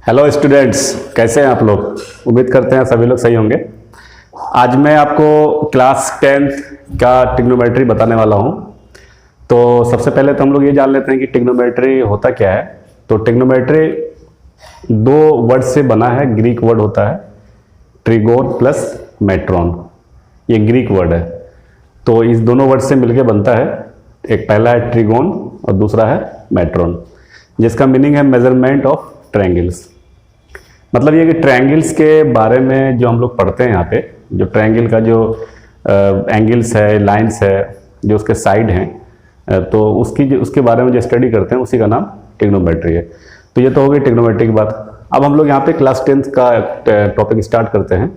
Hello students, कैसे हैं आप लोग। उम्मीद करते हैं सभी लोग सही होंगे। आज मैं आपको क्लास 10th का ट्रिग्नोमेट्री बताने वाला हूं। तो सबसे पहले तो हम लोग ये जान लेते हैं कि ट्रिग्नोमेट्री होता क्या है। तो ट्रिग्नोमेट्री दो वर्ड से बना है, ग्रीक वर्ड होता है ट्रिगोन प्लस मेट्रॉन। ये ग्रीक वर्ड है, तो इस दोनों वर्ड से मिलकर बनता है। एक पहला है ट्रिगोन और दूसरा है मेट्रॉन, जिसका मीनिंग है मेजरमेंट ऑफ ट्रायंगल्स। मतलब ये कि ट्रायंगल्स के बारे में जो हम लोग पढ़ते हैं यहाँ पे, जो ट्रायंगल का जो एंगल्स है, लाइंस है, जो उसके साइड हैं, तो उसके बारे में जो स्टडी करते हैं उसी का नाम ट्रिग्नोमेट्री है। तो ये तो हो गई ट्रिग्नोमेट्री की बात। अब हम लोग यहाँ पे क्लास 10th का टॉपिक स्टार्ट करते हैं।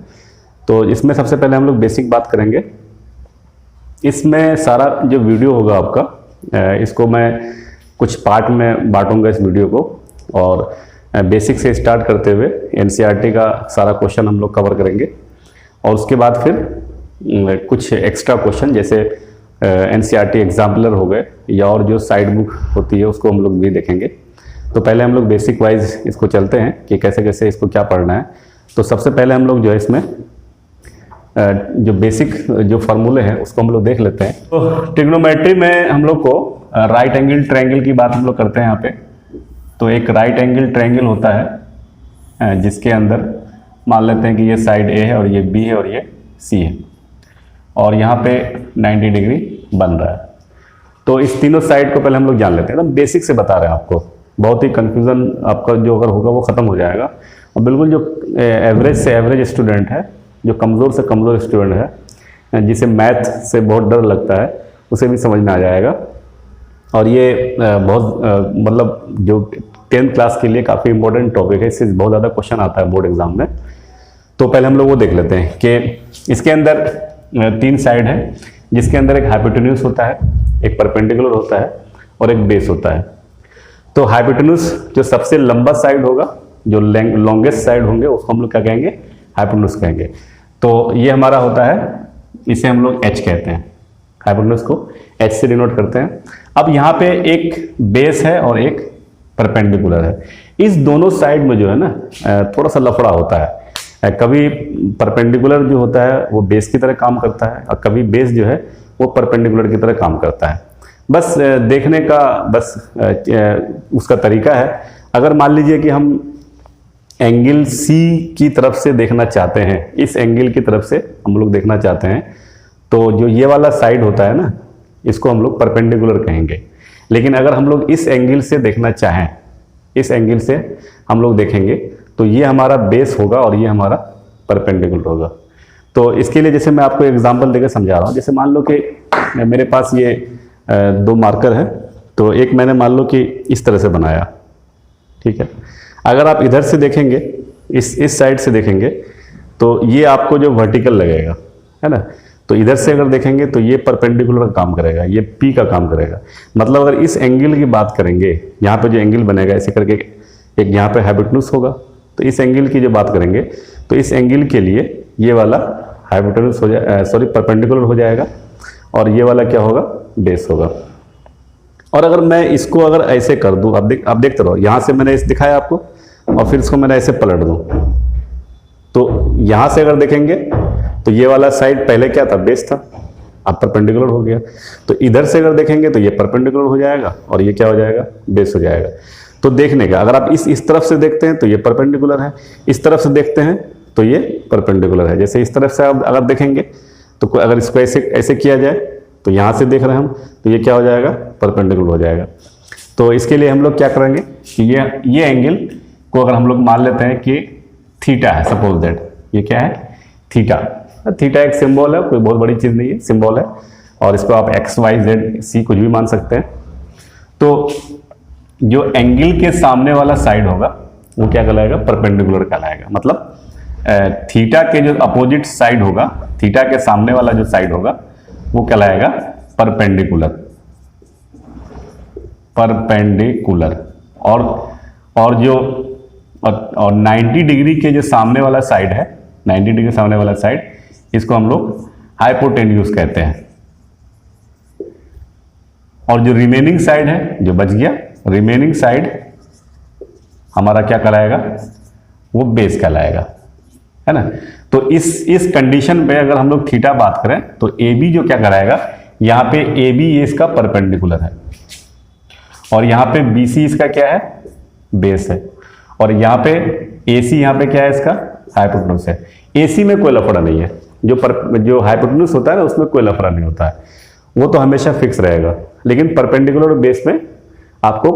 तो इसमें सबसे पहले हम लोग बेसिक बात करेंगे। इसमें सारा जो वीडियो होगा आपका, इसको मैं कुछ पार्ट में बांटूंगा इस वीडियो को, और बेसिक से स्टार्ट करते हुए एनसीईआरटी का सारा क्वेश्चन हम लोग कवर करेंगे, और उसके बाद फिर कुछ एक्स्ट्रा क्वेश्चन जैसे एनसीईआरटी एग्जाम्पलर हो गए या और जो साइड बुक होती है उसको हम लोग भी देखेंगे। तो पहले हम लोग बेसिक वाइज इसको चलते हैं कि कैसे कैसे इसको क्या पढ़ना है। तो सबसे पहले हम लोग जो है इसमें जो बेसिक जो फार्मूले हैं उसको हम लोग देख लेते हैं। तो ट्रिग्नोमेट्री में हम लोग को राइट एंगल ट्रायंगल की बात हम लोग करते हैं यहाँ पे। तो एक राइट एंगल ट्रायंगल होता है जिसके अंदर मान लेते हैं कि ये साइड ए है और ये बी है और ये सी है, और यहाँ पे 90 डिग्री बन रहा है। तो इस तीनों साइड को पहले हम लोग जान लेते हैं। एकदम बेसिक से बता रहे हैं आपको, बहुत ही कंफ्यूजन आपका जो अगर होगा वो खत्म हो जाएगा। और बिल्कुल जो एवरेज से एवरेज स्टूडेंट है, जो कमज़ोर से कमज़ोर स्टूडेंट है, जिसे मैथ से बहुत डर लगता है, उसे भी समझ में आ जाएगा। और ये बहुत मतलब जो 10th क्लास के लिए काफ़ी इंपॉर्टेंट टॉपिक है, इससे बहुत ज़्यादा क्वेश्चन आता है बोर्ड एग्जाम में। तो पहले हम लोग वो देख लेते हैं कि इसके अंदर 3 साइड है, जिसके अंदर एक हाइपोटेन्यूज होता है, एक परपेंडिकुलर होता है और एक बेस होता है। तो हाइपोटेन्यूज जो सबसे लंबा साइड होगा, जो लॉन्गेस्ट साइड होंगे, उसको हम लोग क्या कहेंगे, हाइपोटेन्यूज कहेंगे। तो ये हमारा होता है, इसे हम लोग एच कहते हैं, हाइपोटेन्यूज को एच से डिनोट करते हैं। अब यहाँ पे एक बेस है और एक परपेंडिकुलर है। इस दोनों साइड में जो है ना थोड़ा सा लफड़ा होता है। कभी परपेंडिकुलर जो होता है वो बेस की तरह काम करता है, और कभी बेस जो है वो परपेंडिकुलर की तरह काम करता है। बस देखने का बस उसका तरीका है। अगर मान लीजिए कि हम एंगल सी की तरफ से देखना चाहते हैं, इस एंगल की तरफ से हम लोग देखना चाहते हैं, तो जो ये वाला साइड होता है ना, इसको हम लोग परपेंडिकुलर कहेंगे। लेकिन अगर हम लोग इस एंगल से देखना चाहें, इस एंगल से हम लोग देखेंगे, तो ये हमारा बेस होगा और ये हमारा परपेंडिकुलर होगा। तो इसके लिए जैसे मैं आपको एग्जांपल देकर समझा रहा हूँ। जैसे मान लो कि मेरे पास ये 2 मार्कर है, तो एक मैंने मान लो कि इस तरह से बनाया, ठीक है। अगर आप इधर से देखेंगे, इस साइड से देखेंगे, तो ये आपको जो वर्टिकल लगेगा, है ना। तो इधर से अगर देखेंगे तो ये परपेंडिकुलर का काम करेगा, ये पी का काम करेगा। मतलब अगर इस एंगल की बात करेंगे, यहाँ पे जो एंगल बनेगा ऐसे करके, एक यहाँ पे हाइपोटेन्यूज होगा, तो इस एंगल की जो बात करेंगे, तो इस एंगल के लिए ये वाला हाइपोटेन्यूज हो जाए, सॉरी परपेंडिकुलर हो जाएगा, और ये वाला क्या होगा, बेस होगा। और अगर मैं इसको अगर ऐसे कर दूं, आप देखते रहो, यहाँ से मैंने इसे दिखाया आपको, और फिर इसको मैंने ऐसे पलट दूं, तो यहाँ से अगर देखेंगे तो ये वाला साइड पहले क्या था, बेस था, अब परपेंडिकुलर हो गया। तो इधर से अगर देखेंगे तो ये परपेंडिकुलर हो जाएगा और ये क्या हो जाएगा, बेस हो जाएगा। तो देखने का, अगर आप इस तरफ से देखते हैं तो ये परपेंडिकुलर है, इस तरफ से देखते हैं तो ये परपेंडिकुलर है। जैसे इस तरफ से आप अगर देखेंगे तो अगर इसको ऐसे किया जाए, तो यहाँ से देख रहे हैं हम, तो ये क्या हो जाएगा, परपेंडिकुलर हो जाएगा। तो इसके लिए हम लोग क्या करेंगे कि ये एंगल को अगर हम लोग मान लेते हैं कि थीटा है, सपोज दैट ये क्या है, थीटा। थीटा एक सिंबल है, कोई बहुत बड़ी चीज नहीं है, सिंबल है, और इसको आप एक्स वाई जेड सी कुछ भी मान सकते हैं। तो जो एंगल के सामने वाला साइड होगा वो क्या कहलाएगा, परपेंडिकुलर कहलाएगा। मतलब थीटा के जो अपोजिट साइड होगा, थीटा के सामने वाला जो साइड होगा वो कहलाएगा परपेंडिकुलर, परपेंडिकुलर। और जो 90 डिग्री के जो सामने वाला साइड है, 90 डिग्री सामने वाला साइड, इसको हम लोग हाइपोटेन्यूज कहते हैं। और जो रिमेनिंग साइड है, जो बच गया, रिमेनिंग साइड हमारा क्या कहलाएगा, वो बेस कहलाएगा, है ना। तो इस कंडीशन पे अगर हम लोग थीटा बात करें तो ए बी जो क्या कराएगा, यहाँ पे ए बी ये इसका परपेंडिकुलर है और यहाँ पे बी सी इसका क्या है, बेस है, और यहाँ पे ए सी यहाँ पे क्या है, इसका हाइपोटेन्यूज है। ए सी में कोई लफड़ा नहीं है, जो हाइपोटेन्यूज होता है ना उसमें कोई लफड़ा नहीं होता है, वो तो हमेशा फिक्स रहेगा। लेकिन परपेंडिकुलर और बेस में आपको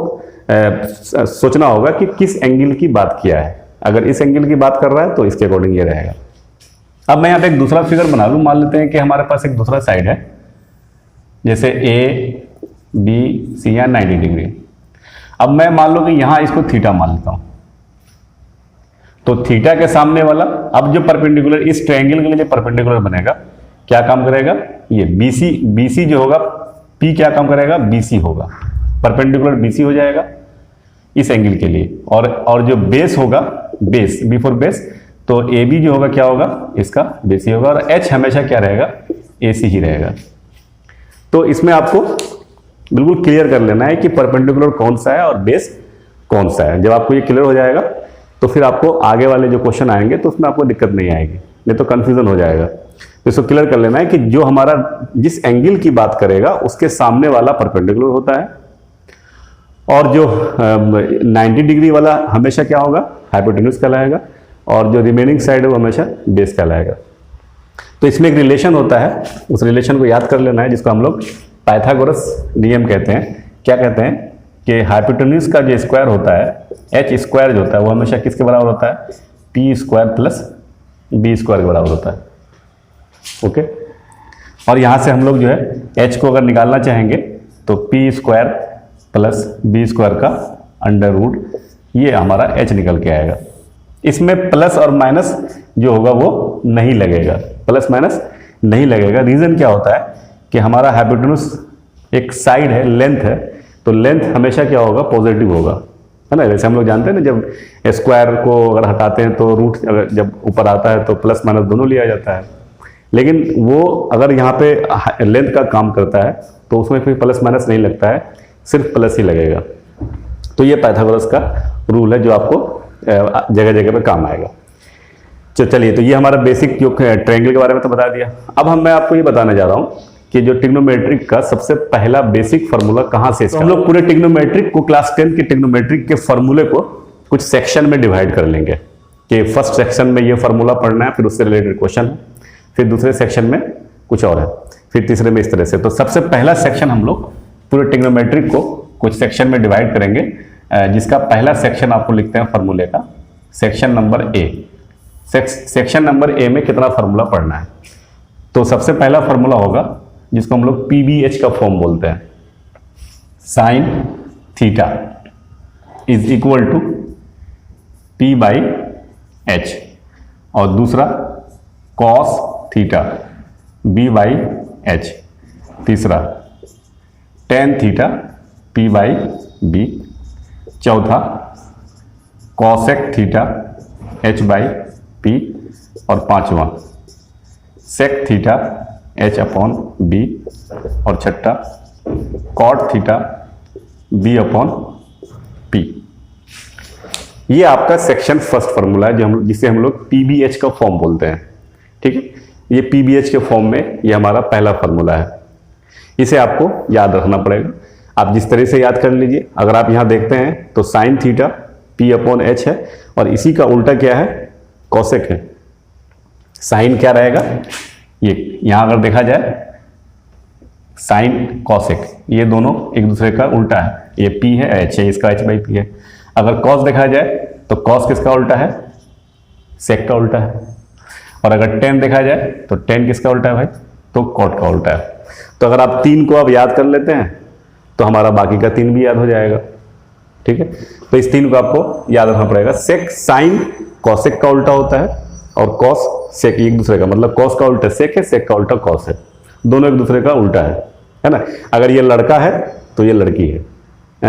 सोचना होगा कि किस एंगल की बात किया है। अगर इस एंगल की बात कर रहा है तो इसके अकॉर्डिंग ये रहेगा। अब मैं यहाँ पे एक दूसरा फिगर बना लूँ, मान लेते हैं कि हमारे पास एक दूसरा साइड है, जैसे ए बी सी या 90 डिग्री। अब मैं मान लो कि यहाँ इसको थीटा मान लेता हूँ, तो थीटा के सामने वाला, अब जो परपेंडिकुलर इस ट्रायंगल के लिए जो परपेंडिकुलर बनेगा क्या काम करेगा, ये बीसी जो होगा, पी क्या काम करेगा, बीसी होगा, परपेंडिकुलर बीसी हो जाएगा इस एंगल के लिए। और जो बेस होगा, बेस बिफोर बेस, तो ए बी जो होगा क्या होगा, इसका बेसी होगा, और एच हमेशा क्या रहेगा, ए सी ही रहेगा। तो इसमें आपको बिल्कुल क्लियर कर लेना है कि परपेंडिकुलर कौन सा है और बेस कौन सा है। जब आपको ये क्लियर हो जाएगा तो फिर आपको आगे वाले जो क्वेश्चन आएंगे तो उसमें आपको दिक्कत नहीं आएगी, नहीं तो कंफ्यूजन हो जाएगा। तो इसको क्लियर कर लेना है कि जो हमारा जिस एंगल की बात करेगा उसके सामने वाला परपेंडिकुलर होता है, और जो 90 डिग्री वाला हमेशा क्या होगा, हाइपोटेन्यूज कहलाएगा, और जो रिमेनिंग साइड है वो हमेशा बेस कहलाएगा। तो इसमें एक रिलेशन होता है, उस रिलेशन को याद कर लेना है, जिसको हम लोग पाइथागोरस नियम कहते हैं। क्या कहते हैं कि हाइपोटेन्यूज का जो स्क्वायर होता है, एच स्क्वायर जो होता है, वो हमेशा किसके बराबर होता है, P square plus B square के बराबर होता है। ओके, और यहाँ से हम लोग जो है एच को अगर निकालना चाहेंगे तो P square plus B square का अंडर रूट, ये हमारा एच निकल के आएगा। इसमें प्लस और माइनस जो होगा वो नहीं लगेगा, प्लस माइनस नहीं लगेगा। रीजन क्या होता है कि हमारा हाइपोटेन्यूज एक साइड है, लेंथ है, तो लेंथ हमेशा क्या होगा, पॉजिटिव होगा, है ना। जैसे हम लोग जानते हैं ना, जब स्क्वायर को अगर हटाते हैं तो रूट अगर जब ऊपर आता है तो प्लस माइनस दोनों लिया जाता है। लेकिन वो अगर यहाँ पे लेंथ का काम करता है तो उसमें फिर प्लस माइनस नहीं लगता है, सिर्फ प्लस ही लगेगा। तो ये पाइथागोरस का रूल है जो आपको जगह जगह पे काम आएगा। चलिए, तो ये हमारा बेसिक जो ट्रायंगल के बारे में तो बता दिया। अब मैं आपको ये बताने जा रहा हूँ कि जो ट्रिग्नोमेट्रिक का सबसे पहला बेसिक फार्मूला कहाँ से, तो हम लोग पूरे ट्रिग्नोमेट्रिक को, क्लास 10 के ट्रिग्नोमेट्रिक के फार्मूले को कुछ सेक्शन में डिवाइड कर लेंगे कि फर्स्ट सेक्शन में ये फार्मूला पढ़ना है, फिर उससे रिलेटेड क्वेश्चन, फिर दूसरे सेक्शन में कुछ और है, फिर तीसरे में इस तरह से। तो सबसे पहला सेक्शन हम लोग पूरे ट्रिग्नोमेट्रिक को कुछ सेक्शन में डिवाइड करेंगे, जिसका पहला सेक्शन आपको लिखते हैं फार्मूले का, section number A. Section number A में कितना फार्मूला पढ़ना है, तो सबसे पहला फार्मूला होगा जिसको हम लोग पीबीएच का फॉर्म बोलते हैं, sine theta is equal to P by H, और दूसरा cos theta B by H, तीसरा tan theta P by B, चौथा cosec theta H by P, और पांचवा sec theta H upon B, और छठा cot theta B upon P. ये आपका सेक्शन फर्स्ट फार्मूला है जिसे हम लोग पीबीएच का फॉर्म बोलते हैं। ठीक है, ये पीबीएच के फॉर्म में ये हमारा पहला फार्मूला है, इसे आपको याद रखना पड़ेगा। आप जिस तरह से याद कर लीजिए, अगर आप यहाँ देखते हैं तो sine theta P upon H है, और इसी का उल्टा क्या है, कॉसेक है। साइन क्या रहेगा, ये यहाँ अगर देखा जाए साइन कॉसेक, ये दोनों एक दूसरे का उल्टा है, ये पी है, एच है, इसका एच बाई पी है। अगर कॉस देखा जाए तो कॉस किसका उल्टा है, सेक का उल्टा है। और अगर टेन देखा जाए तो टेन किसका उल्टा है भाई, तो कॉट का उल्टा है। तो अगर आप तीन को अब याद कर लेते हैं तो हमारा बाकी का तीन भी याद हो जाएगा। ठीक है, तो इस तीन को आपको याद रखना पड़ेगा। सेक साइन कॉसेक का उल्टा होता है, और कॉस सेक एक दूसरे का, मतलब कॉस का उल्टा सेक है, सेक का उल्टा कॉस है, दोनों एक दूसरे का उल्टा है ना। अगर ये लड़का है तो ये लड़की है,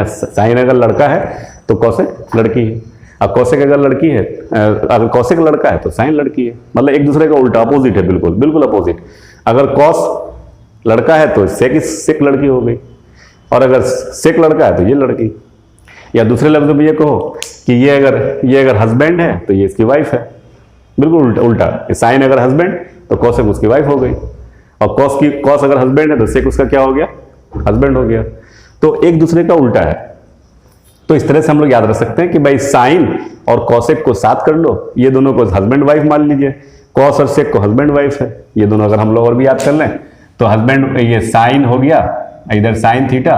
साइन अगर लड़का है तो कॉसेक लड़की है, अब कॉसेक अगर लड़की है, अगर कॉसेक लड़का है तो साइन लड़की है, मतलब एक दूसरे का उल्टा, अपोजिट है, बिल्कुल बिल्कुल अपोजिट। अगर कॉस लड़का है तो सेक लड़की हो गई, और अगर सेक लड़का है तो ये लड़की। या दूसरे लफ्ज़ों में ये कहो कि ये अगर हस्बैंड है तो ये इसकी वाइफ है, बिल्कुल उल्टा उल्टा। साइन अगर हस्बैंड तो कॉसेक उसकी वाइफ हो गई, और कॉस अगर हस्बैंड है तो सेक उसका क्या हो गया, हस्बैंड हो गया। तो एक दूसरे का उल्टा है। तो इस तरह से हम लोग याद रख सकते हैं कि भाई साइन और कॉसेक को साथ कर लो, ये दोनों को हस्बैंड वाइफ मान लीजिए, कॉस और सेक को हस्बैंड वाइफ है, ये दोनों अगर हम लोग और भी याद कर लें तो हस्बैंड ये साइन हो गया, इधर साइन थीटा,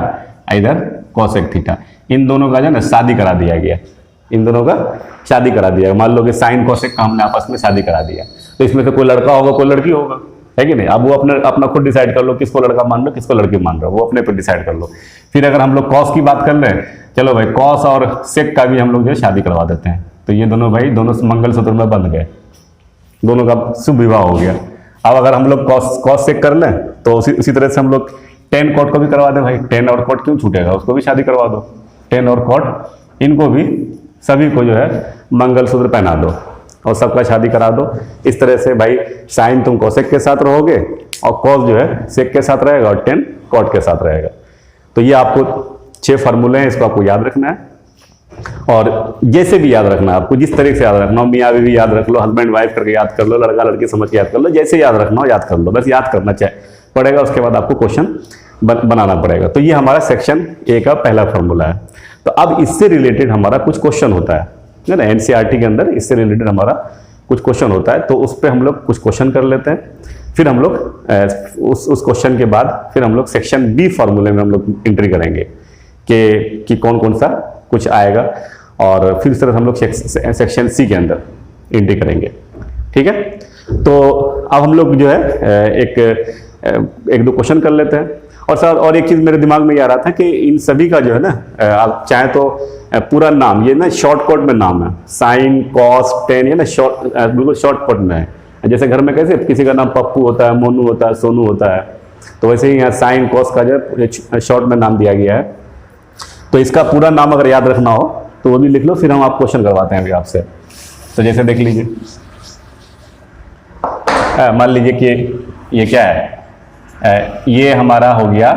इधर कॉसेक थीटा, इन दोनों का जो है ना शादी करा दिया गया, इन दोनों का शादी करा दिया। मान लो कि साइन कॉसेक का हमने आपस में शादी करा दिया, तो इसमें से कोई लड़का होगा कोई लड़की होगा, है कि नहीं। अब वो अपना खुद डिसाइड कर लो किसको लड़का मान लो किसको लड़की मान रहे हो, वो अपने पे डिसाइड कर लो। फिर अगर हम लोग कॉस की बात कर ले, चलो भाई कॉस और सेक का भी हम लोग जो है शादी करवा देते हैं, तो ये दोनों भाई दोनों मंगलसूत्र में बंध गए, दोनों का शुभ विवाह हो गया। अब अगर हम लोग कॉस सेक कर लें तो उसी तरह से हम लोग टेन कॉट को भी करवा दें भाई, टेन और कॉट क्यों छूटेगा, उसको भी शादी करवा दो, टेन और कॉट इनको भी सभी को जो है मंगलसूत्र पहना दो और सबका शादी करा दो। इस तरह से भाई साइन तुम कॉसेक के साथ रहोगे और कॉस जो है सेक के साथ रहेगा और टेन कॉट के साथ रहेगा। तो ये आपको 6 फार्मूले हैं, इसको आपको याद रखना है, और जैसे भी याद रखना है आपको, जिस तरीके से याद रखना हो, मियाँ बीवी याद रख लो, हस्बैंड वाइफ करके याद कर लो, लड़का लड़की समझ के याद कर लो, जैसे याद रखना हो याद कर लो, बस याद करना पड़ेगा। उसके बाद आपको क्वेश्चन बनाना पड़ेगा। तो ये हमारा सेक्शन ए का पहला फार्मूला है। तो अब इससे रिलेटेड हमारा कुछ क्वेश्चन होता है ना, एनसीईआरटी के अंदर इससे रिलेटेड हमारा कुछ क्वेश्चन होता है, तो उस पर हम लोग कुछ क्वेश्चन कर लेते हैं। फिर हम लोग उस क्वेश्चन के बाद फिर हम लोग सेक्शन बी फार्मूले में हम लोग एंट्री करेंगे कि कौन कौन सा कुछ आएगा, और फिर इस तरह हम लोग सेक्शन सी के अंदर एंट्री करेंगे। ठीक है, तो अब हम लोग जो है एक दो क्वेश्चन कर लेते हैं। और सर और एक चीज़ मेरे दिमाग में ये आ रहा था कि इन सभी का जो है ना, आप चाहे तो पूरा नाम ये ना शॉर्टकट में नाम है, साइन कॉस टेन, ये ना बिल्कुल शॉर्टकट में है। जैसे घर में कैसे किसी का नाम पप्पू होता है, मोनू होता है, सोनू होता है, तो वैसे ही यहाँ साइन कॉस का जो है शॉर्ट में नाम दिया गया है। तो इसका पूरा नाम अगर याद रखना हो तो वो भी लिख लो, फिर हम आप क्वेश्चन करवाते हैं अभी आपसे। तो जैसे देख लीजिए, मान लीजिए कि ये क्या है, ये हमारा हो गया,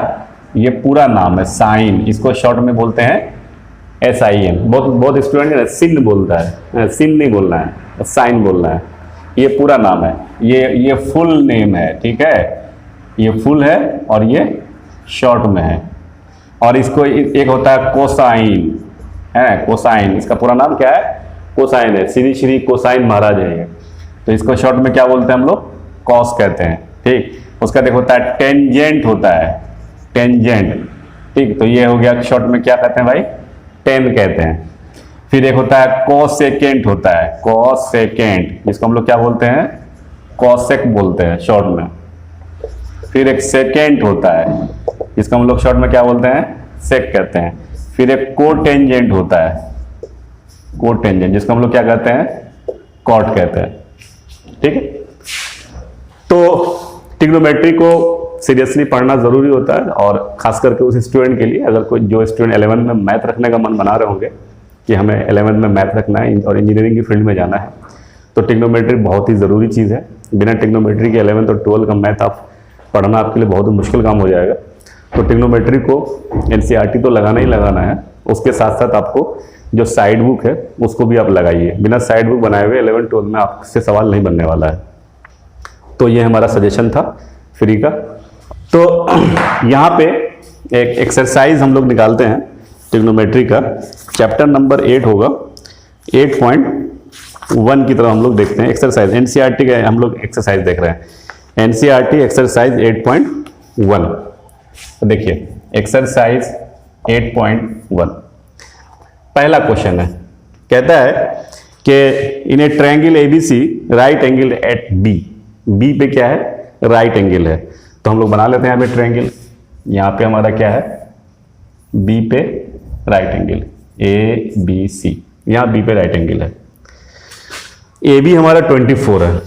ये पूरा नाम है साइन, इसको शॉर्ट में बोलते हैं SIN। बहुत स्टूडेंट है सिन बोलता है, सिन नहीं बोलना है, साइन बोलना है। ये पूरा नाम है, ये फुल नेम है, ठीक है, ये फुल है और ये शॉर्ट में है। और इसको एक होता है कोसाइन, है कोसाइन, इसका पूरा नाम क्या है, कोसाइन है, श्री कोसाइन महाराज है ये। तो इसको शॉर्ट में क्या बोलते हैं हम लोग, कॉस कहते हैं। ठीक, उसका देखो होता है टेंजेंट होता है, टेंजेंट। ठीक, तो ये हो गया शॉर्ट में क्या कहते हैं भाई, टेन कहते हैं। फिर एक होता है कोसेकेंट होता है, कोसेकेंट, जिसको हम लोग क्या बोलते हैं, कॉसेक बोलते हैं शॉर्ट में। फिर एक सेकेंट होता है, जिसको हम लोग शॉर्ट में क्या बोलते हैं, सेक कहते हैं। फिर एक कोटेंजेंट होता है, कोटेंजेंट, जिसको हम लोग क्या कहते हैं, कॉट कहते हैं। ठीक है, तो ट्रिग्नोमेट्री को सीरियसली पढ़ना जरूरी होता है, और खास करके उस स्टूडेंट के लिए, अगर कोई जो स्टूडेंट 11th में मैथ रखने का मन बना रहे होंगे कि हमें 11th में मैथ रखना है और इंजीनियरिंग की फील्ड में जाना है, तो ट्रिग्नोमेट्री बहुत ही ज़रूरी चीज़ है। बिना ट्रिग्नोमेट्री के 11th और 12th का मैथ आप पढ़ना आपके लिए बहुत मुश्किल काम हो जाएगा। तो ट्रिग्नोमेट्री को एनसीईआरटी तो लगाना ही लगाना है, उसके साथ साथ आपको जो साइड बुक है उसको भी आप लगाइए। बिना साइड बुक बनाए हुए 11th 12th में आपसे सवाल नहीं बनने वाला है। तो ये हमारा सजेशन था फ्री का। तो यहाँ पे एक एक्सरसाइज हम लोग निकालते हैं ट्रिग्नोमेट्री का, चैप्टर नंबर 8 होगा, 8.1 की तरफ हम लोग देखते हैं। एक्सरसाइज एनसीईआरटी का हम लोग एक्सरसाइज देख रहे हैं, एनसीईआरटी एक्सरसाइज 8.1। तो देखिए एक्सरसाइज 8.1 पहला क्वेश्चन है, कहता है कि in a triangle ABC right angle at B पे क्या है, राइट एंगल है। तो हम लोग बना लेते हैं यहाँ पे ट्रायंगल, यहाँ पे हमारा क्या है, बी पे राइट एंगल, ABC, यहाँ बी पे राइट एंगल है। AB हमारा 24 है,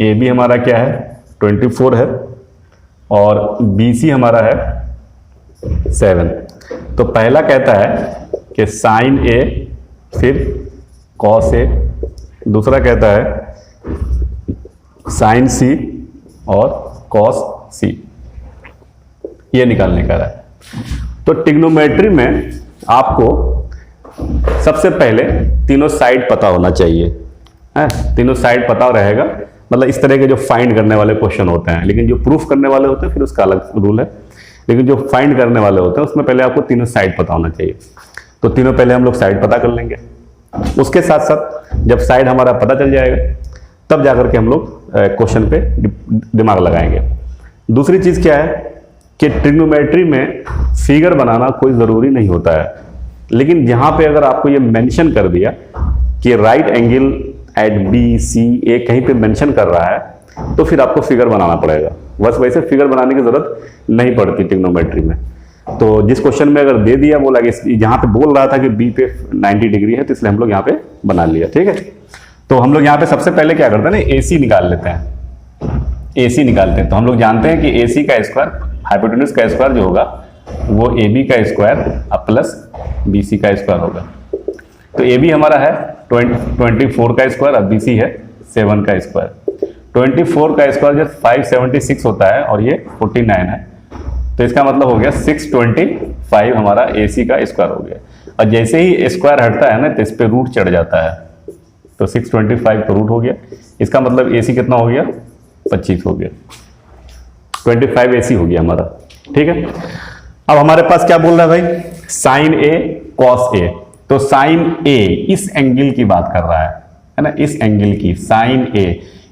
AB हमारा क्या है 24 है, और BC हमारा है 7। तो पहला कहता है कि साइन A फिर कॉस A, दूसरा कहता है साइन C और कॉस C, ये निकालने का है। तो ट्रिग्नोमेट्री में आपको सबसे पहले तीनों साइड पता होना चाहिए है, तीनों साइड पता रहेगा, मतलब इस तरह के जो फाइंड करने वाले क्वेश्चन होते हैं। लेकिन जो प्रूफ करने वाले होते हैं फिर उसका अलग रूल है, लेकिन जो फाइंड करने वाले होते हैं उसमें पहले आपको तीनों साइड पता होना चाहिए। तो तीनों पहले हम लोग साइड पता कर लेंगे, उसके साथ साथ जब साइड हमारा पता चल जाएगा तब जाकर के हम लोग क्वेश्चन पे दिमाग लगाएंगे। दूसरी चीज क्या है कि ट्रिग्नोमेट्री में फिगर बनाना कोई ज़रूरी नहीं होता है, लेकिन यहाँ पे अगर आपको ये मेंशन कर दिया कि right angle at B C A कहीं पे मेंशन कर रहा है तो फिर आपको फिगर बनाना पड़ेगा। बस वैसे फिगर बनाने की जरूरत नहीं पड़ती ट्रिग्नोमेट्री में। तो जिस क्वेश्चन में अगर दे दिया बोला कि यहाँ पे बोल रहा था कि बी पे 90 डिग्री है, तो इसलिए हम लोग यहाँ पे बना लिया। ठीक है, तो हम लोग यहाँ पे सबसे पहले क्या करते हैं ना, AC निकाल लेते हैं। AC निकालते हैं तो हम लोग जानते हैं कि AC का स्क्वायर, हाइपोटेन्यूज का स्क्वायर जो होगा वो AB का स्क्वायर अब प्लस BC का स्क्वायर होगा। तो AB हमारा है 24 का स्क्वायर, अब BC है 7 का स्क्वायर। 24 का स्क्वायर जो 576 होता है और ये 49 है, तो इसका मतलब हो गया 625 हमारा AC का स्क्वायर हो गया। और जैसे ही स्क्वायर हटता है ना तो इस पर रूट चढ़ जाता है, तो 625 का रूट हो गया। इसका मतलब AC कितना हो गया, 25 हो गया, 25 AC हो गया हमारा। ठीक है, अब हमारे पास क्या बोल रहा है भाई, साइन A कॉस A। तो साइन A इस एंगल की बात कर रहा है ना, इस एंगल की साइन A,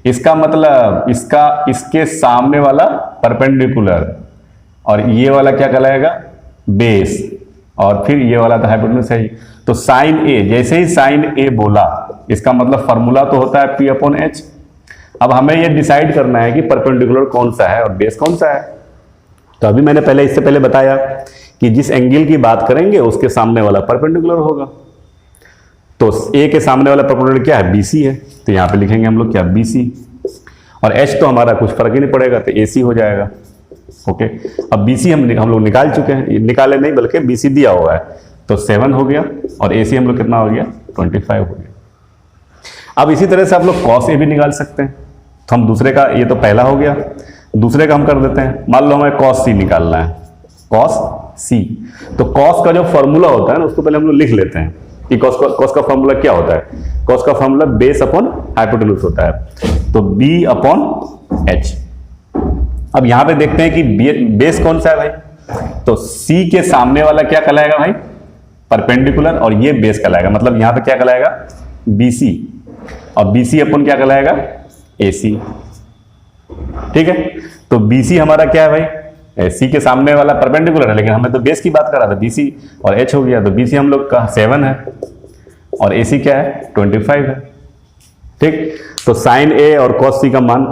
इसका मतलब इसके सामने वाला परपेंडिकुलर, और ये वाला क्या कहलाएगा, बेस, और फिर ये वाला तो हाइपोटेन्यूज है। तो साइन A, जैसे ही साइन A बोला इसका मतलब फॉर्मूला तो होता है P/H। अब हमें ये डिसाइड करना है कि परपेंडिकुलर कौन सा है और बेस कौन सा है। तो अभी मैंने इससे पहले बताया कि जिस एंगल की बात करेंगे उसके सामने वाला परपेंडिकुलर होगा। तो A के सामने वाला परपेंडिकुलर क्या है, BC है, तो यहाँ पे लिखेंगे हम लोग क्या, BC। और H तो हमारा कुछ फर्क ही नहीं पड़ेगा, तो AC हो जाएगा। ओके, अब BC हम लोग निकाल चुके हैं, निकाले नहीं बल्कि BC दिया हुआ है, तो 7 हो गया, और AC हम लोग कितना हो गया, 25 हो गया। अब इसी तरह से आप लोग cos A भी निकाल सकते हैं। तो हम दूसरे का, ये तो पहला हो गया, दूसरे का हम कर देते हैं। मान लो हमें cos C निकालना है, cos C। तो cos का जो फॉर्मूला होता है ना उसको पहले हम लोग लिख लेते हैं कि cos का फॉर्मूला क्या होता है। cos का फॉर्मूला बेस अपॉन हाइपोटेन्यूज होता है, तो B/H। अब यहां पे देखते हैं कि बेस कौन सा है भाई, तो C के सामने वाला क्या कहलाएगा भाई, परपेंडिकुलर, और ये बेस कहलाएगा, मतलब यहां पे क्या कहलाएगा, BC, और BC अपन क्या कहलाएगा, AC। ठीक है, तो BC हमारा क्या है भाई, C के सामने वाला परपेंडिकुलर है, लेकिन हमें तो बेस की बात कर रहा था, BC और H हो गया, तो BC हम लोग का 7 है और AC क्या है, 25 है। ठीक, तो साइन A और cos C का मान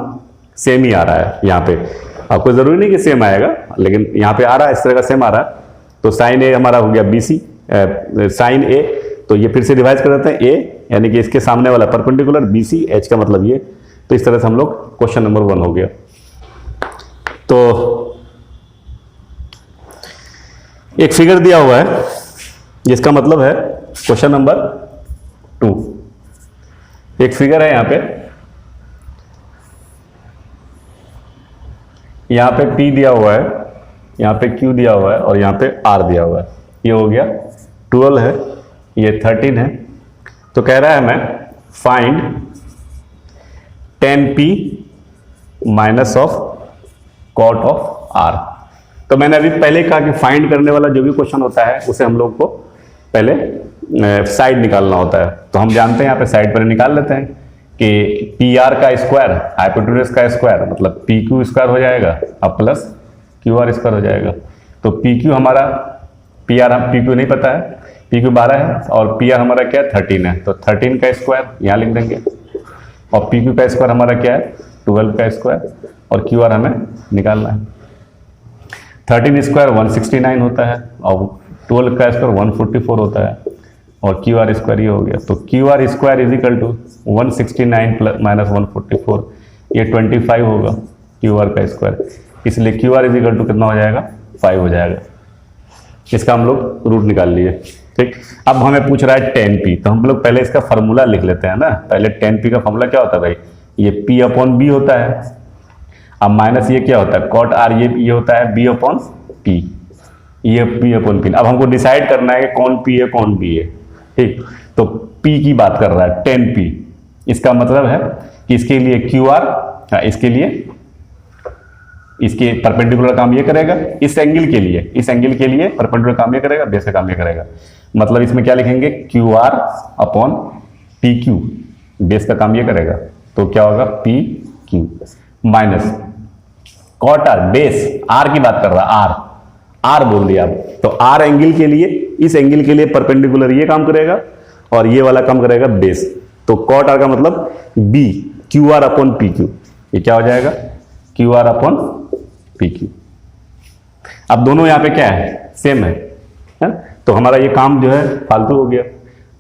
सेम ही आ रहा है यहाँ पे। आपको जरूरी नहीं कि सेम आएगा, लेकिन यहाँ पे आ रहा है, इस तरह का सेम आ रहा है। तो साइन A हमारा हो गया BC, साइन A, तो ये फिर से रिवाइज कर देते हैं, A यानी कि इसके सामने वाला परपेंडिकुलर, BC, H का मतलब ये। तो इस तरह से हम लोग क्वेश्चन नंबर 1 हो गया। तो एक फिगर दिया हुआ है जिसका मतलब है क्वेश्चन नंबर 2। एक फिगर है यहाँ पे P दिया हुआ है, यहाँ पे Q दिया हुआ है और यहाँ पे R दिया हुआ है। ये हो गया 12 है, ये 13 है। तो कह रहा है हमें find 10P minus of cot of R। तो मैंने अभी पहले कहा कि फाइंड करने वाला जो भी क्वेश्चन होता है उसे हम लोग को पहले साइड निकालना होता है। तो हम जानते हैं यहाँ पे साइड पर निकाल लेते हैं कि PR का स्क्वायर हाइपोटेन्यूज का स्क्वायर मतलब PQ स्क्वायर हो जाएगा अब प्लस QR स्क्वायर हो जाएगा। तो PQ हमारा, PR हम PQ नहीं पता है, PQ 12 है और PR हमारा क्या है 13 है, तो 13 का स्क्वायर यहाँ लिख देंगे और PQ का स्क्वायर हमारा क्या है 12 का स्क्वायर और QR हमें निकालना है। 13 स्क्वायर 169 होता है और 12 का स्क्वायर 144 होता है और QR स्क्वायर ये हो गया। तो QR square is equal to 169 plus minus 144, ये 25 होगा QR का स्क्वायर, इसलिए QR इज इक्वल टू कितना हो जाएगा 5 हो जाएगा। इसका हम लोग रूट निकाल लिए। ठीक, अब हमें पूछ रहा है 10P, तो हम लोग पहले इसका फॉर्मूला लिख लेते हैं ना। पहले 10P का फॉर्मूला क्या होता है भाई, ये P/B होता है। अब माइनस ये क्या होता है कॉट R, ये होता है B/P, ये P/P। अब हमको डिसाइड करना है कि कौन P है कौन B है। ठीक, तो P की बात कर रहा है 10P, इसका मतलब है कि इसके लिए QR, इसके लिए इसके परपेंडिकुलर काम ये करेगा, इस एंगल के लिए परपेंडिकुलर काम ये करेगा, बेस का काम ये करेगा। मतलब इसमें क्या लिखेंगे, QR अपॉन PQ, बेस का काम ये करेगा, तो क्या होगा PQ minus cot R, base R की बात कर रहा है, R बोल दिया अब, तो R एंगल के लिए, इस एंगल के लिए परपेंडिकुलर ये काम करेगा और ये वाला काम करेगा बेस, तो कॉट R का मतलब B, QR अपॉन PQ, ये क्या हो जाएगा QR अपॉन PQ। अब दोनों यहाँ पे क्या है, सेम है, तो हमारा ये काम जो है फालतू हो गया,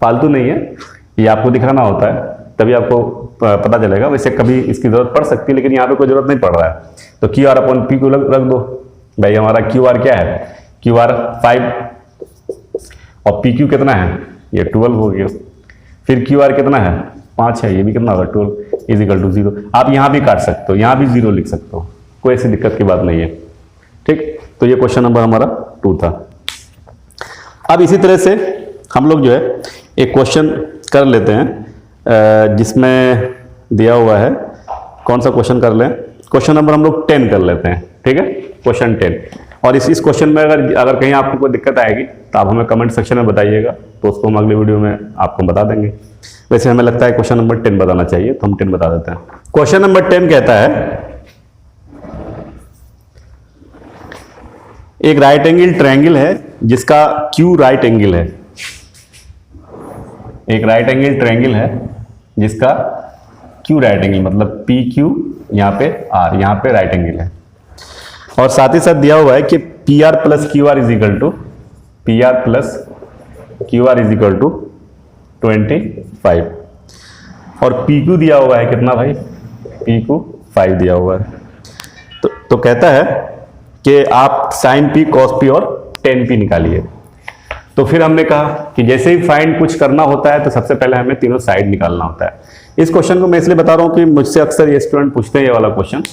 फालतू नहीं है, ये आपको दिखाना होता है तभी आपको पता चलेगा। वैसे कभी इसकी जरूरत पड़ सकती है लेकिन यहाँ पे कोई जरूरत नहीं पड़ रहा है, तो QR अपॉन PQ रख दो भाई। हमारा QR क्या है, QR 5 और PQ कितना है, ये 12 हो गया। फिर QR कितना है, 5 है, ये भी कितना होगा 12 इजिकल टू 0। आप यहाँ भी काट सकते हो, यहाँ भी 0 लिख सकते हो, कोई ऐसी दिक्कत की बात नहीं है, ठीक। तो ये क्वेश्चन नंबर हमारा 2 था। अब इसी तरह से हम लोग जो है एक क्वेश्चन कर लेते हैं जिसमें दिया हुआ है, कौन सा क्वेश्चन कर लें, क्वेश्चन नंबर हम लोग 10 कर लेते हैं, ठीक है, क्वेश्चन 10। और इस क्वेश्चन में अगर कहीं आपको कोई दिक्कत आएगी तो आप हमें कमेंट सेक्शन में बताइएगा, तो उसको हम अगले वीडियो में आपको बता देंगे। वैसे हमें लगता है क्वेश्चन नंबर 10 बताना चाहिए, तो हम 10 बता देते हैं। क्वेश्चन नंबर 10 कहता है, एक राइट एंगल ट्रायंगल है जिसका Q राइट एंगल है, एक राइट एंगल ट्रायंगल है जिसका Q राइट एंगल, मतलब PQ यहाँ पे R, यहाँ पे राइट एंगल है, और साथ ही साथ दिया हुआ है कि PR plus QR is equal to, PR plus QR is equal to 25, और PQ दिया हुआ है कितना भाई, PQ 5 दिया हुआ है। तो कहता है कि आप sin P cos P और tan P निकालिए। तो फिर हमने कहा कि जैसे ही फाइंड कुछ करना होता है तो सबसे पहले हमें तीनों साइड निकालना होता है। इस क्वेश्चन को मैं इसलिए बता रहा हूँ कि मुझसे अक्सर ये स्टूडेंट पूछते हैं ये वाला क्वेश्चन,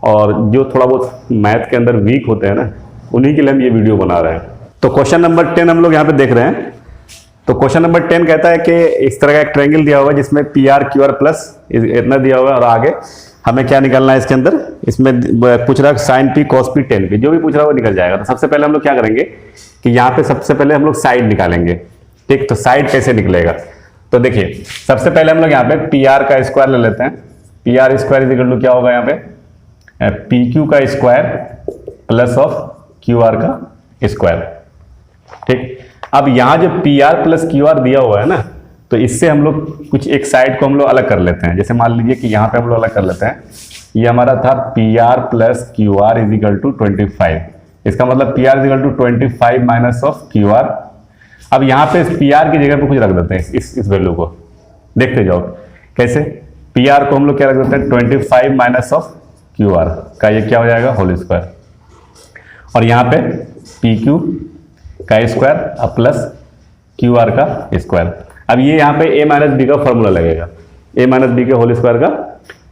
और जो थोड़ा बहुत मैथ के अंदर वीक होते हैं ना, उन्हीं के लिए हम ये वीडियो बना रहे हैं। तो क्वेश्चन नंबर 10 हम लोग यहाँ पे देख रहे हैं। तो क्वेश्चन नंबर 10 कहता है कि इस तरह का एक ट्रायंगल दिया हुआ है जिसमें PR QR प्लस इतना दिया हुआ है, और आगे हमें क्या निकालना है इसके अंदर, इसमें पूछ रहा है sin P cos P tan P, जो भी पूछ रहा है वो निकल जाएगा। तो सबसे पहले हम लोग क्या करेंगे कि यहाँ पे सबसे पहले हम लोग साइड निकालेंगे, ठीक। तो साइड कैसे निकलेगा, तो देखिए सबसे पहले हम लोग यहाँ पे PR का स्क्वायर ले लेते हैं। PR square is equal to क्या होगा यहाँ पे, PQ का स्क्वायर प्लस ऑफ QR का स्क्वायर, ठीक। अब यहाँ जो PR प्लस QR दिया हुआ है ना, तो इससे हम लोग कुछ एक साइड को हम लोग अलग कर लेते हैं। जैसे मान लीजिए कि यहाँ पे हम लोग अलग कर लेते हैं, ये हमारा था PR plus QR is equal to 25, इसका मतलब PR is equal to 25 minus of QR। अब यहाँ पे PR की जगह पे कुछ रख देते हैं, इस वैल्यू को देखते जाओ कैसे। PR को हम लोग क्या रख देते हैं, 25 माइनस ऑफ QR का, ये क्या हो जाएगा होल स्क्वायर, और यहाँ पे PQ का स्क्वायर अब प्लस QR का स्क्वायर। अब ये यहाँ पे A माइनस बी का फॉर्मूला लगेगा, A माइनस बी के होल स्क्वायर का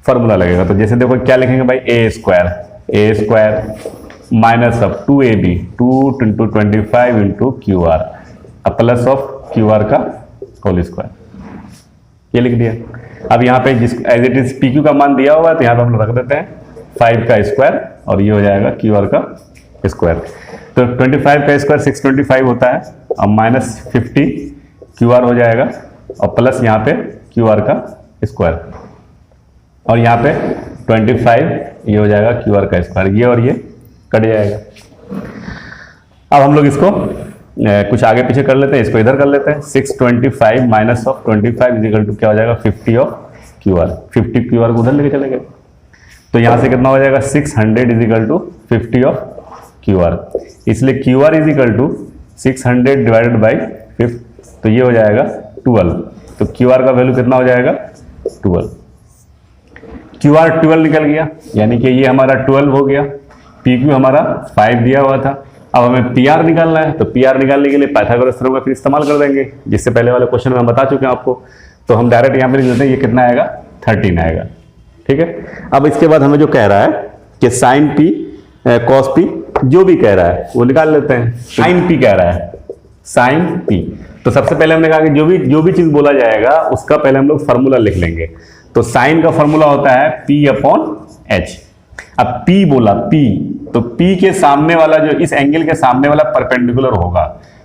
फॉर्मूला लगेगा। तो जैसे देखो क्या लिखेंगे भाई, A square minus of 2AB 2 into 25 into QR plus of QR का होल स्क्वायर, ये लिख दिया। अब यहाँ पे जिस एज इट इज PQ का मान दिया हुआ है तो यहाँ पे हम लोग रख देते हैं 5 का स्क्वायर, और ये हो जाएगा QR का स्क्वायर। तो 25 का स्क्वायर 625 होता है, अब माइनस 50 QR हो जाएगा, और प्लस यहाँ पे QR का स्क्वायर, और यहाँ पे 25 ये हो जाएगा QR का स्क्वायर, ये और ये कट जाएगा। अब हम लोग इसको कुछ आगे पीछे कर लेते हैं, इसको इधर कर लेते हैं। 625 माइनस ऑफ 25 इजिकल टू क्या हो जाएगा 50 ऑफ QR, 50 QR को उधर लेके चले गए, तो यहाँ से कितना हो जाएगा 600 इजिकल टू 50 ऑफ QR, इसलिए QR is equal to 600 divided by 5, तो ये हो जाएगा 12। तो QR का वैल्यू कितना हो जाएगा 12, QR 12 निकल गया, यानी कि ये हमारा 12 हो गया। PQ हमारा 5 दिया हुआ था। अब हमें PR निकालना है, तो PR निकालने के लिए पाइथागोरस थ्योरम का फिर इस्तेमाल कर देंगे, जिससे पहले वाले क्वेश्चन में हम बता चुके हैं आपको। तो हम डायरेक्ट यहाँ पे लिख लेते हैं, ये कितना आएगा 13 आएगा, ठीक है। अब इसके बाद हमें जो कह रहा है कि sin P cos P जो भी कह रहा है वो निकाल लेते हैं। sin P कह रहा है, sin P, तो सबसे पहले हमने कहा कि जो भी चीज बोला जाएगा उसका पहले हम लोग फॉर्मूला लिख लेंगे। तो साइन का फॉर्मूला होता है P/H। अब P बोला P, तो P के सामने वाला जो इस एंगल के सामने वाला परपेंडिकुलर होगा,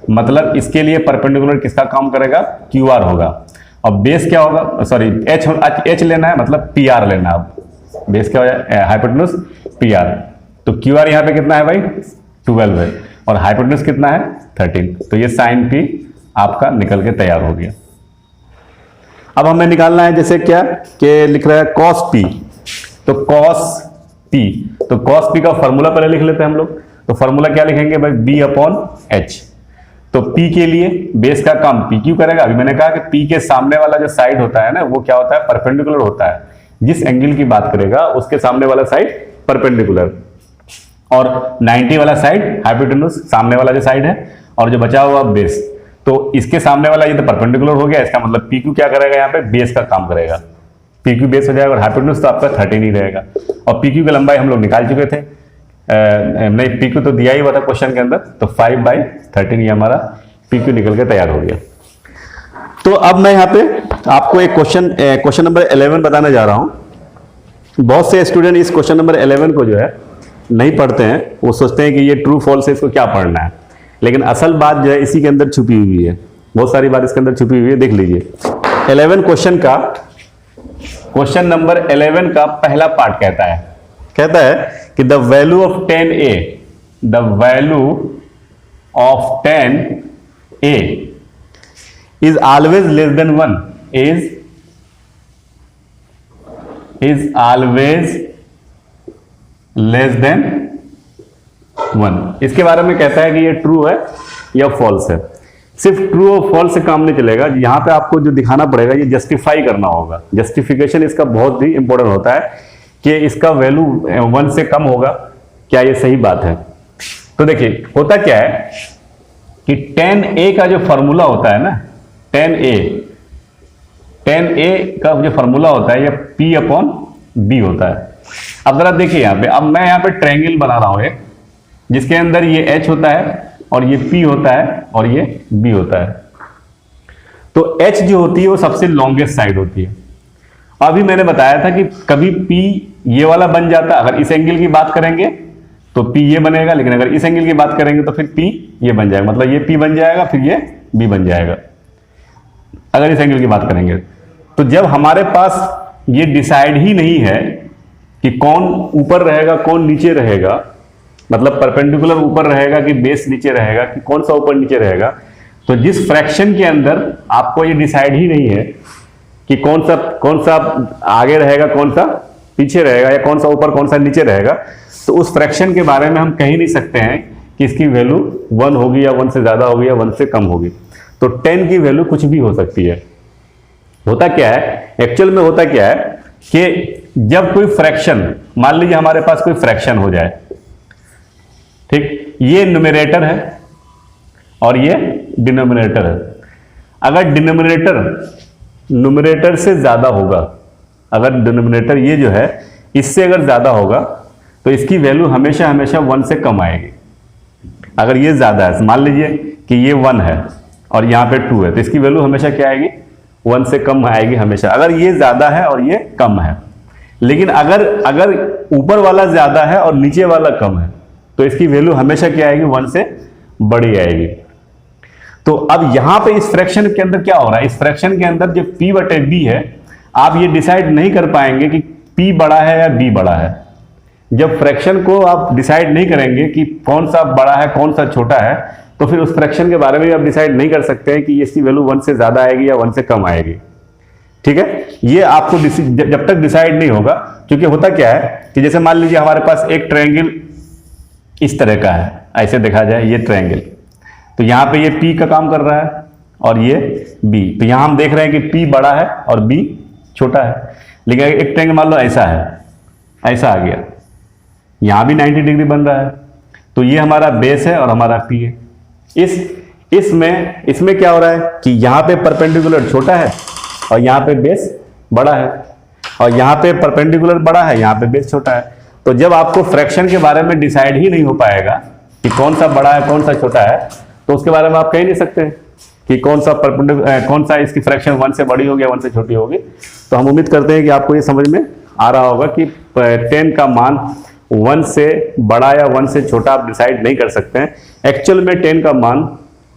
मतलब इसके लिए परपेंडिकुलर किसका काम करेगा, QR होगा। और बेस क्या होगा, सॉरी H लेना है, मतलब PR लेना है। अब बेस क्या हो जाए, हाइपोटेन्यूज PR। तो QR यहाँ पे कितना है भाई, 12 है, और हाइपोटेन्यूज कितना है 13। तो ये साइन P आपका निकल के तैयार हो गया। अब हमें निकालना है जैसे क्या कि लिख रहा है cos P, तो cos P, तो cos P का फॉर्मूला पहले लिख लेते हैं हम लोग। तो फॉर्मूला क्या लिखेंगे भाई, B/H। तो P के लिए बेस का काम P क्यों करेगा। अभी मैंने कहा कि P के सामने वाला जो साइड होता है ना, वो क्या होता है, परपेंडिकुलर होता है। जिस एंगल की बात करेगा उसके सामने वाला साइड परपेंडिकुलर, और 90 वाला साइड हाइपोटेन्यूज, सामने वाला जो साइड है, और जो बचा हुआ बेस। तो इसके सामने वाला ये तो परपेंडिकुलर हो गया, इसका मतलब PQ क्या करेगा, यहाँ पे बेस का काम करेगा। PQ बेस हो जाएगा, और हाइपोटेन्यूज तो आपका 13 ही रहेगा। और PQ की लंबाई हम लोग निकाल चुके थे, नहीं PQ तो दिया ही हुआ था क्वेश्चन के अंदर। तो 5/13 ये हमारा PQ निकल के तैयार हो गया। तो अब मैं यहाँ पे आपको एक क्वेश्चन नंबर 11 बताने जा रहा हूँ। बहुत से स्टूडेंट इस क्वेश्चन नंबर 11 को जो है नहीं पढ़ते हैं, वो सोचते हैं कि ये ट्रू फॉल्स है, इसको क्या पढ़ना है। लेकिन असल बात जो है इसी के अंदर छुपी हुई है, बहुत सारी बात इसके अंदर छुपी हुई है। देख लीजिए 11 क्वेश्चन नंबर 11 का पहला पार्ट कहता है कि the value of 10A, the value of 10A is always less than 1, is always less than 1। इसके बारे में कहता है कि ये ट्रू है या फॉल्स है। सिर्फ ट्रू और फॉल्स से काम नहीं चलेगा, यहां पे आपको जो दिखाना पड़ेगा ये जस्टिफाई करना होगा। जस्टिफिकेशन इसका बहुत ही इंपॉर्टेंट होता है कि इसका वैल्यू 1 से कम होगा, क्या ये सही बात है। तो देखिए होता क्या है कि 10A का जो फॉर्मूला होता है ना, 10A का जो फॉर्मूला होता है ये P/B होता है। अब जरा देखिए यहाँ पे, अब मैं यहाँ पे ट्रायंगल बना रहा हूं एक, जिसके अंदर ये H होता है और ये P होता है और ये B होता है। तो H जो होती है वो सबसे लॉन्गेस्ट साइड होती है। अभी मैंने बताया था कि कभी P ये वाला बन जाता है, अगर इस एंगल की बात करेंगे तो P ये बनेगा, लेकिन अगर इस एंगल की बात करेंगे तो फिर P ये बन जाएगा, मतलब ये P बन जाएगा फिर ये B बन जाएगा अगर इस एंगल की बात करेंगे। तो जब हमारे पास ये डिसाइड ही नहीं है कि कौन ऊपर रहेगा कौन नीचे रहेगा, मतलब परपेंडिकुलर ऊपर रहेगा कि बेस नीचे रहेगा कि कौन सा ऊपर नीचे रहेगा, तो जिस फ्रैक्शन के अंदर आपको ये डिसाइड ही नहीं है कि कौन सा आगे रहेगा कौन सा पीछे रहेगा या कौन सा ऊपर कौन सा नीचे रहेगा, तो उस फ्रैक्शन के बारे में हम कह ही नहीं सकते हैं कि इसकी वैल्यू 1 होगी या 1 से ज्यादा होगी या 1 से कम होगी। तो 10 की वैल्यू कुछ भी हो सकती है। होता क्या है, एक्चुअल में होता क्या है कि जब कोई फ्रैक्शन, मान लीजिए हमारे पास कोई फ्रैक्शन हो जाए, ठीक, ये न्यूमरेटर है और ये डिनोमिनेटर है। अगर डिनोमिनेटर न्यूमरेटर से ज्यादा होगा, अगर डिनोमिनेटर ये जो है इससे अगर ज्यादा होगा तो इसकी वैल्यू हमेशा 1 से कम आएगी। अगर ये ज्यादा है, मान लीजिए कि ये 1 है और यहाँ पे 2 है, तो इसकी वैल्यू हमेशा क्या आएगी, 1 से कम आएगी हमेशा, अगर ये ज्यादा है और ये कम है। लेकिन अगर ऊपर वाला ज्यादा है और नीचे वाला कम है तो इसकी वैल्यू हमेशा क्या आएगी, 1 से बड़ी आएगी। तो अब यहां पे इस फ्रैक्शन के अंदर क्या हो रहा है, इस फ्रैक्शन के अंदर जो P/B है, आप ये डिसाइड नहीं कर पाएंगे कि P बड़ा है या B बड़ा है। जब फ्रैक्शन को आप डिसाइड नहीं करेंगे कि कौन सा बड़ा है कौन सा छोटा है, तो फिर उस फ्रैक्शन के बारे में भी आप डिसाइड नहीं कर सकते हैं कि इसकी वैल्यू 1 से ज्यादा आएगी या 1 से कम आएगी। ठीक है, ये आपको जब तक डिसाइड नहीं होगा, क्योंकि होता क्या है कि जैसे मान लीजिए हमारे पास एक ट्रायंगल इस तरह का है, ऐसे देखा जाए ये ट्रायंगल, तो यहाँ पे ये P का काम कर रहा है और ये B, तो यहाँ हम देख रहे हैं कि P बड़ा है और B छोटा है। लेकिन एक ट्रायंगल मान लो ऐसा है, ऐसा आ गया, यहाँ भी 90 डिग्री बन रहा है, तो ये हमारा बेस है और हमारा P है। इसमें क्या हो रहा है कि यहाँ पे परपेंडिकुलर छोटा है और यहाँ पे बेस बड़ा है, और यहाँ पे परपेंडिकुलर बड़ा है, यहाँ पे बेस छोटा है। तो जब आपको फ्रैक्शन के बारे में डिसाइड ही नहीं हो पाएगा कि कौन सा बड़ा है कौन सा छोटा है, तो उसके बारे में आप कह नहीं सकते कि कौन सा इसकी फ्रैक्शन 1 से बड़ी होगी या 1 से छोटी होगी। तो हम उम्मीद करते हैं कि आपको ये समझ में आ रहा होगा कि 10 का मान 1 से बड़ा या 1 से छोटा आप डिसाइड नहीं कर सकते हैं। एक्चुअल में 10 का मान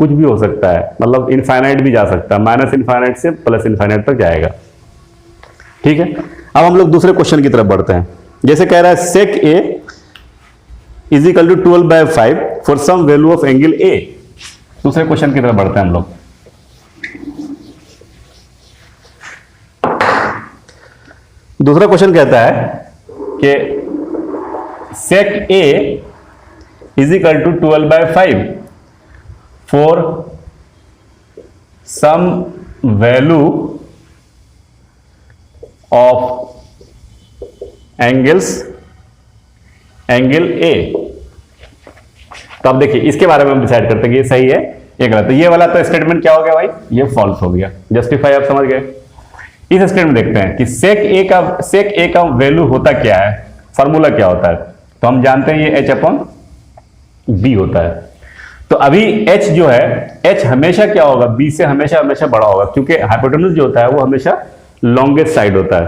कुछ भी हो सकता है, मतलब इनफाइनाइट भी जा सकता है, माइनस इनफाइनाइट से प्लस इनफाइनाइट तक जाएगा। ठीक है, अब हम लोग दूसरे क्वेश्चन की तरफ बढ़ते हैं। जैसे कह रहा है sec A is equal to 12/5 for some value of angle A. दूसरे क्वेश्चन की तरफ बढ़ते हैं हम लोग। दूसरा क्वेश्चन कहता है कि sec A is equal to 12/5 for some value of angle A. तो अब देखिए इसके बारे में हम डिसाइड करते हैं कि ये सही है ये गलत है। ये वाला तो स्टेटमेंट क्या हो गया भाई, ये फॉल्स हो गया। जस्टिफाई आप समझ गए। इस स्टेटमेंट देखते हैं कि सेक ए का वैल्यू होता क्या है, फॉर्मूला क्या होता है। तो हम जानते हैं ये H/B होता है। तो अभी H जो है, H हमेशा क्या होगा, B से हमेशा बड़ा होगा, क्योंकि हाइपोटेन्यूज जो होता है वो हमेशा लॉन्गेस्ट साइड होता है।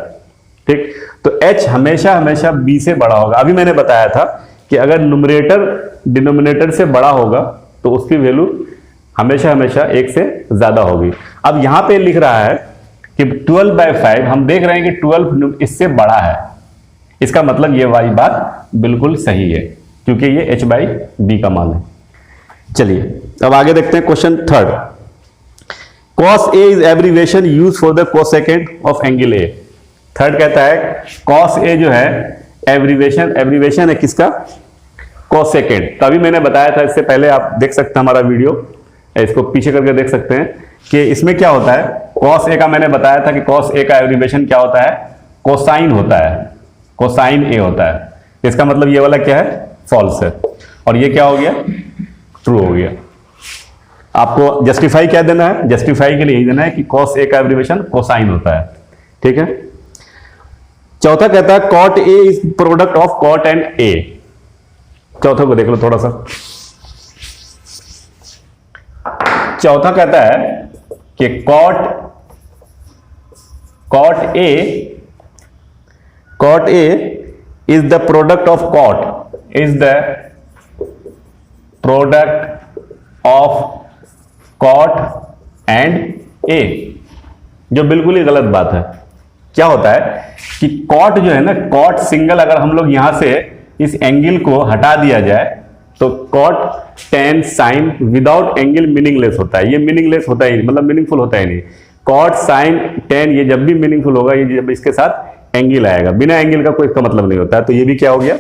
ठीक, तो H हमेशा B से बड़ा होगा। अभी मैंने बताया था कि अगर न्यूमरेटर डिनोमिनेटर से बड़ा होगा तो उसकी वैल्यू हमेशा 1 से ज्यादा होगी। अब यहां पे लिख रहा है कि 12/5, हम देख रहे हैं कि 12 इससे बड़ा है, इसका मतलब ये वाली बात बिल्कुल सही है, क्योंकि ये H/B का मान है। चलिए अब आगे देखते हैं question third. cos A is abbreviation use for the cosecant of angle A। Third कहता है cos A जो है एब्रीविएशन है किसका, कोसेकेंड। तो अभी मैंने बताया था, इससे पहले आप देख सकते हैं हमारा वीडियो, इसको पीछे करके देख सकते हैं कि इसमें क्या होता है। cos A का मैंने बताया था कि cos A का एब्रीविएशन क्या होता है, कोसाइन होता है, कोसाइन A होता है। इसका मतलब ये वाला क्या है, फॉल्स है, और ये क्या हो गया, ट्रू हो गया। आपको जस्टिफाई क्या देना है, जस्टिफाई के लिए यही देना है कि cos A का एब्रीविएशन कोसाइन होता है। ठीक है, चौथा कहता है cot A is product of cot and A। चौथा को देख लो थोड़ा सा। चौथा कहता है कि cot A is the product of cot and A, जो बिल्कुल ही गलत बात है। क्या होता है कि cot जो है ना, cot सिंगल अगर हम लोग यहां से इस एंगल को हटा दिया जाए तो cot tan sin without angle meaningless होता है। ये मीनिंगलेस होता ही, मतलब मीनिंगफुल होता ही नहीं। cot sin tan ये जब भी मीनिंगफुल होगा, ये जब इसके साथ एंगल आएगा, बिना एंगल का कोई इसका मतलब नहीं होता है। तो ये भी क्या हो गया,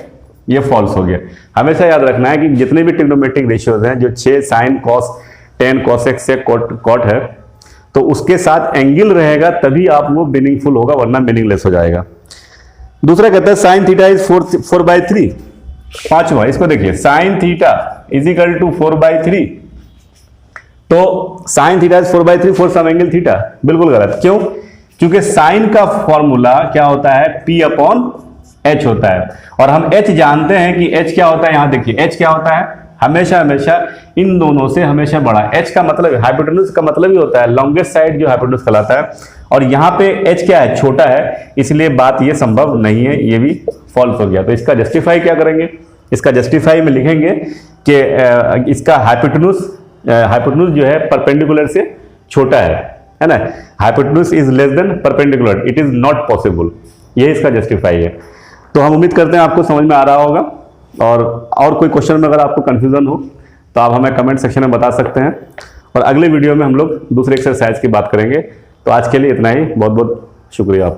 ये फॉल्स हो गया। हमेशा याद रखना है कि जितने भी ट्रिग्नोमेट्रिक रेशियोज हैं, जो 6 sin cos tan cosec से cot है, तो उसके साथ एंगल रहेगा तभी आप वो मीनिंगफुल होगा, वरना मीनिंगलेस हो जाएगा। दूसरा कहता है sin थीटा इज 4/3। पांचवा इसको देखिए, sin theta is equal to 4/3। तो sin theta is 4/3 for some angle theta, बिल्कुल गलत। क्यों, क्योंकि sin का फॉर्मूला क्या होता है, P/H होता है, और हम H जानते हैं कि H क्या होता है। यहां देखिए H क्या होता है, हमेशा इन दोनों से हमेशा बड़ा। H का मतलब हाइपोटेन्यूज का मतलब ही होता है लॉन्गेस्ट साइड जो हाइपोटेन्यूज कहलाता है, और यहाँ पे H क्या है, छोटा है, इसलिए बात ये संभव नहीं है, ये भी फॉल्स हो गया। तो इसका जस्टिफाई क्या करेंगे, इसका जस्टिफाई में लिखेंगे कि इसका हाइपोटेन्यूज जो है परपेंडिकुलर से छोटा है ना। Hypotenuse is less than perpendicular, it is not possible, ये इसका जस्टिफाई है। तो हम उम्मीद करते हैं आपको समझ में आ रहा होगा, और कोई क्वेश्चन में अगर आपको कंफ्यूजन हो तो आप हमें कमेंट सेक्शन में बता सकते हैं, और अगले वीडियो में हम लोग दूसरे एक्सरसाइज की बात करेंगे। तो आज के लिए इतना ही, बहुत बहुत शुक्रिया।